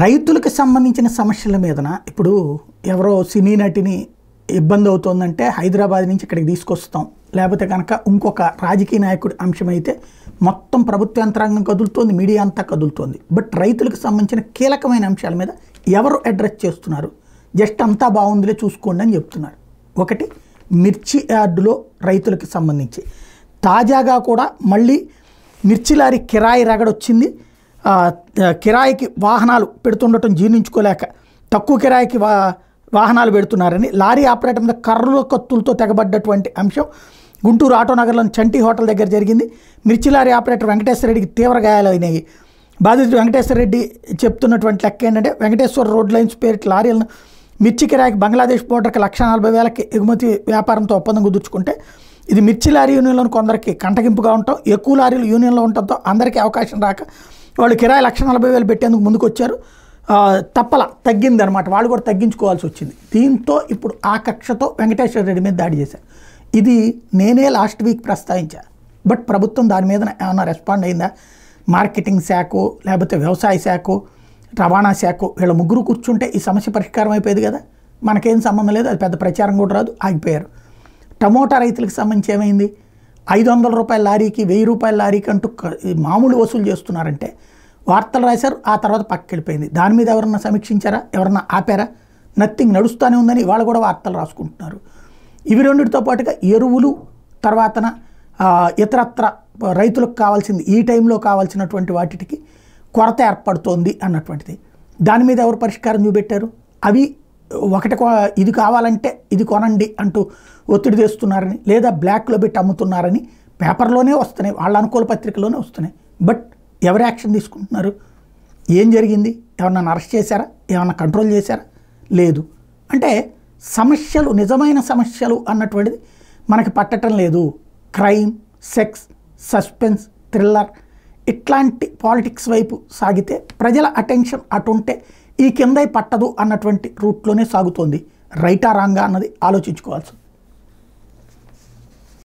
రైతులకు సంబంధించిన సమస్యల మీదన ఇప్పుడు ఎవరో సినీ నటిని ఇబ్బంది అవుతోందంటే హైదరాబాద్ నుంచి ఇక్కడికి తీసుకొస్తాం, లేకపోతే కనుక ఇంకొక రాజకీయ నాయకుడి అంశం అయితే మొత్తం ప్రభుత్వ యంత్రాంగం కదులుతోంది, మీడియా అంతా కదులుతోంది. బట్ రైతులకు సంబంధించిన కీలకమైన అంశాల మీద ఎవరు అడ్రస్ చేస్తున్నారు? జస్ట్ అంతా బాగుందిలే చూసుకోండి అని చెప్తున్నారు. ఒకటి మిర్చి యార్డులో రైతులకు సంబంధించి తాజాగా కూడా మళ్ళీ మిర్చి లారీ కిరాయి రగడొచ్చింది. కిరాయికి వాహనాలు పెడుతుండటం జీర్ణించుకోలేక తక్కువ కిరాయికి వాహనాలు పెడుతున్నారని లారీ ఆపరేటర్ మీద కర్రల కత్తులతో తెగబడ్డటువంటి అంశం గుంటూరు ఆటోనగర్లోని చంటి హోటల్ దగ్గర జరిగింది. మిర్చి లారీ ఆపరేటర్ వెంకటేశ్వర రెడ్డికి తీవ్ర గాయాలైనాయి. బాధితుడు వెంకటేశ్వర రెడ్డి చెప్తున్నటువంటి లెక్క ఏంటంటే, వెంకటేశ్వర రోడ్ లైన్స్ పేరిట లారీలను మిర్చి కిరాయికి బంగ్లాదేశ్ బోర్డర్కి 1,40,000కి ఎగుమతి వ్యాపారంతో ఒప్పందం కుదుర్చుకుంటే ఇది మిర్చి లారీ యూనియన్లోని కొందరికి కంటగింపుగా ఉంటాం, ఎక్కువ లారీలు యూనియన్లో ఉండటంతో అందరికీ అవకాశం రాక వాళ్ళు కిరాయి 1,40,000 పెట్టేందుకు ముందుకు వచ్చారు. తగ్గిందనమాట, వాళ్ళు కూడా తగ్గించుకోవాల్సి వచ్చింది. దీంతో ఇప్పుడు ఆ కక్షతో వెంకటేశ్వర రెడ్డి మీద దాడి చేశారు. ఇది నేనే లాస్ట్ వీక్ ప్రస్తావించాను. బట్ ప్రభుత్వం దాని మీద ఏమైనా రెస్పాండ్ అయిందా? మార్కెటింగ్ శాఖ, లేకపోతే వ్యవసాయ శాఖ, రవాణా శాఖ, వీళ్ళ ముగ్గురు కూర్చుంటే ఈ సమస్య పరిష్కారం అయిపోయేది కదా. మనకేం సంబంధం లేదు, అది పెద్ద ప్రచారం కూడా రాదు, ఆగిపోయారు. టమోటా రైతులకు సంబంధించి ఏమైంది? 500 రూపాయల లారీకి 1000 రూపాయల లారీకి అంటూ మామూలు వసూలు చేస్తున్నారంటే వార్తలు రాశారు, ఆ తర్వాత పక్కకి వెళ్ళిపోయింది. దాని మీద ఎవరన్నా సమీక్షించారా? ఎవరన్నా ఆపారా? నథింగ్, నడుస్తూనే ఉందని వాళ్ళు కూడా వార్తలు రాసుకుంటున్నారు. ఇవి రెండిటితో పాటుగా ఎరువులు, తర్వాతన ఇతరత్ర రైతులకు కావాల్సింది ఈ టైంలో కావాల్సినటువంటి వాటికి కొరత ఏర్పడుతోంది అన్నటువంటిది. దాని మీద ఎవరు పరిష్కారం చూపెట్టారు? అవి ఒకటి ఇది కావాలంటే ఇది కొనండి అంటూ ఒత్తిడి తెస్తున్నారని, లేదా బ్లాక్లో పెట్టి అమ్ముతున్నారని పేపర్లోనే వస్తున్నాయి, వాళ్ళ అనుకూల పత్రికలోనే వస్తున్నాయి. బట్ ఎవరు యాక్షన్ తీసుకుంటున్నారు? ఏం జరిగింది? ఎవరన్నా అరెస్ట్ చేశారా? ఏమన్నా కంట్రోల్ చేశారా? లేదు. అంటే సమస్యలు, నిజమైన సమస్యలు అన్నటువంటిది మనకి పట్టడం లేదు. క్రైమ్, సెక్స్, సస్పెన్స్, థ్రిల్లర్ ఇట్లాంటి పాలిటిక్స్ వైపు సాగితే ప్రజల అటెన్షన్ అటుంటే ఈ కింద పట్టదు అన్నటువంటి రూట్లోనే సాగుతోంది. రైటా రాంగా అన్నది ఆలోచించుకోవాల్సి.